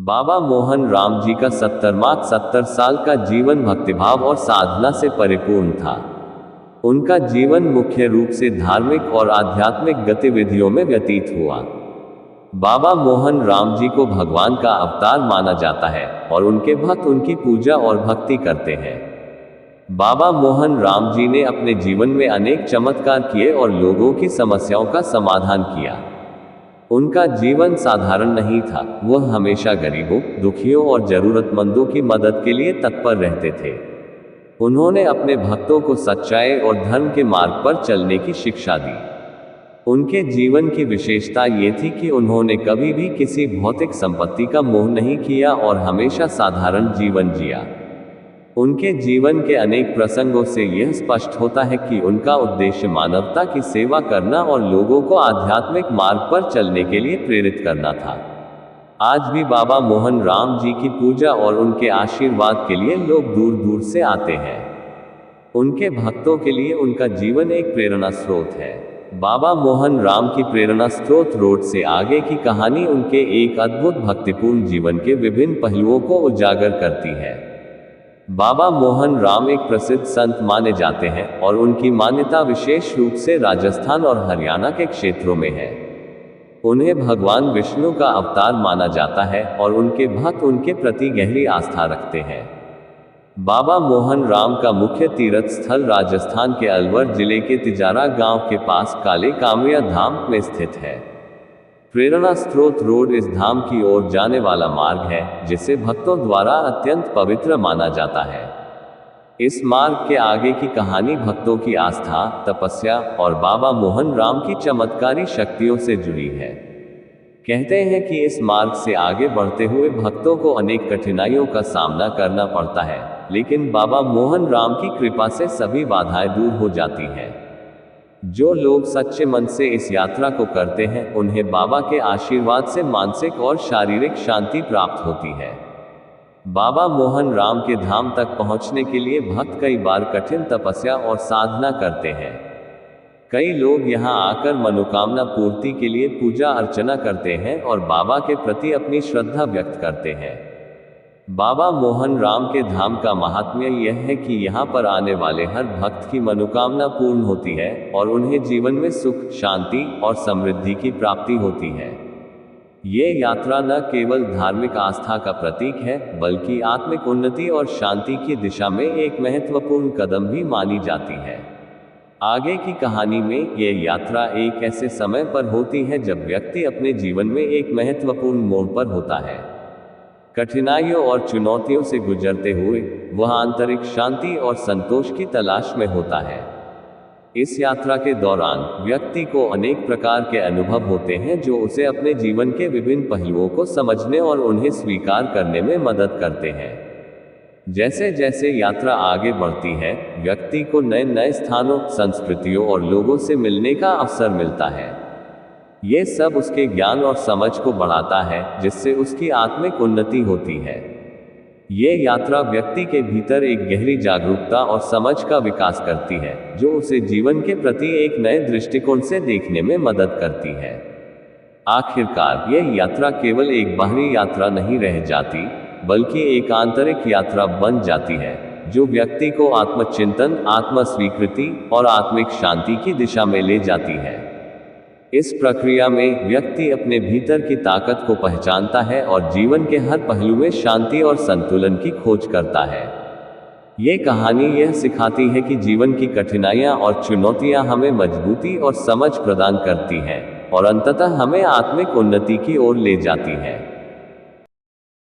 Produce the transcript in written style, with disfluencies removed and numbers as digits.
बाबा मोहन राम जी का 70 साल का जीवन भक्तिभाव और साधना से परिपूर्ण था। उनका जीवन मुख्य रूप से धार्मिक और आध्यात्मिक गतिविधियों में व्यतीत हुआ। बाबा मोहन राम जी को भगवान का अवतार माना जाता है और उनके भक्त उनकी पूजा और भक्ति करते हैं। बाबा मोहन राम जी ने अपने जीवन में अनेक चमत्कार किए और लोगों की समस्याओं का समाधान किया। उनका जीवन साधारण नहीं था, वह हमेशा गरीबों, दुखियों और जरूरतमंदों की मदद के लिए तत्पर रहते थे। उन्होंने अपने भक्तों को सच्चाई और धर्म के मार्ग पर चलने की शिक्षा दी। उनके जीवन की विशेषता ये थी कि उन्होंने कभी भी किसी भौतिक संपत्ति का मोह नहीं किया और हमेशा साधारण जीवन जिया। उनके जीवन के अनेक प्रसंगों से यह स्पष्ट होता है कि उनका उद्देश्य मानवता की सेवा करना और लोगों को आध्यात्मिक मार्ग पर चलने के लिए प्रेरित करना था। आज भी बाबा मोहन राम जी की पूजा और उनके आशीर्वाद के लिए लोग दूर दूर से आते हैं। उनके भक्तों के लिए उनका जीवन एक प्रेरणा स्रोत है। बाबा मोहन राम की प्रेरणा स्रोत रोड से आगे की कहानी उनके एक अद्भुत भक्तिपूर्ण जीवन के विभिन्न पहलुओं को उजागर करती है। बाबा मोहन राम एक प्रसिद्ध संत माने जाते हैं और उनकी मान्यता विशेष रूप से राजस्थान और हरियाणा के क्षेत्रों में है। उन्हें भगवान विष्णु का अवतार माना जाता है और उनके भक्त उनके प्रति गहरी आस्था रखते हैं। बाबा मोहन राम का मुख्य तीर्थ स्थल राजस्थान के अलवर जिले के तिजारा गांव के पास काले कामरिया धाम में स्थित है। प्रेरणा स्रोत रोड इस धाम की ओर जाने वाला मार्ग है, जिसे भक्तों द्वारा अत्यंत पवित्र माना जाता है। इस मार्ग के आगे की कहानी भक्तों की आस्था, तपस्या और बाबा मोहन राम की चमत्कारी शक्तियों से जुड़ी है। कहते हैं कि इस मार्ग से आगे बढ़ते हुए भक्तों को अनेक कठिनाइयों का सामना करना पड़ता है, लेकिन बाबा मोहन राम की कृपा से सभी बाधाएं दूर हो जाती हैं। जो लोग सच्चे मन से इस यात्रा को करते हैं, उन्हें बाबा के आशीर्वाद से मानसिक और शारीरिक शांति प्राप्त होती है। बाबा मोहन राम के धाम तक पहुंचने के लिए भक्त कई बार कठिन तपस्या और साधना करते हैं। कई लोग यहां आकर मनोकामना पूर्ति के लिए पूजा अर्चना करते हैं और बाबा के प्रति अपनी श्रद्धा व्यक्त करते हैं। बाबा मोहन राम के धाम का महात्म्य यह है कि यहाँ पर आने वाले हर भक्त की मनोकामना पूर्ण होती है और उन्हें जीवन में सुख, शांति और समृद्धि की प्राप्ति होती है। ये यात्रा न केवल धार्मिक आस्था का प्रतीक है, बल्कि आत्मिक उन्नति और शांति की दिशा में एक महत्वपूर्ण कदम भी मानी जाती है। आगे की कहानी में यह यात्रा एक ऐसे समय पर होती है जब व्यक्ति अपने जीवन में एक महत्वपूर्ण मोड़ पर होता है। कठिनाइयों और चुनौतियों से गुजरते हुए वह आंतरिक शांति और संतोष की तलाश में होता है। इस यात्रा के दौरान व्यक्ति को अनेक प्रकार के अनुभव होते हैं जो उसे अपने जीवन के विभिन्न पहलुओं को समझने और उन्हें स्वीकार करने में मदद करते हैं। जैसे जैसे यात्रा आगे बढ़ती है, व्यक्ति को नए नए स्थानों, संस्कृतियों और लोगों से मिलने का अवसर मिलता है। ये सब उसके ज्ञान और समझ को बढ़ाता है, जिससे उसकी आत्मिक उन्नति होती है। ये यात्रा व्यक्ति के भीतर एक गहरी जागरूकता और समझ का विकास करती है, जो उसे जीवन के प्रति एक नए दृष्टिकोण से देखने में मदद करती है। आखिरकार यह यात्रा केवल एक बाहरी यात्रा नहीं रह जाती, बल्कि एक आंतरिक यात्रा बन जाती है, जो व्यक्ति को आत्मचिंतन, आत्मस्वीकृति और आत्मिक शांति की दिशा में ले जाती है। इस प्रक्रिया में व्यक्ति अपने भीतर की ताकत को पहचानता है और जीवन के हर पहलू में शांति और संतुलन की खोज करता है। ये कहानी यह सिखाती है कि जीवन की कठिनाइयाँ और चुनौतियाँ हमें मजबूती और समझ प्रदान करती हैं और अंततः हमें आत्मिक उन्नति की ओर ले जाती हैं।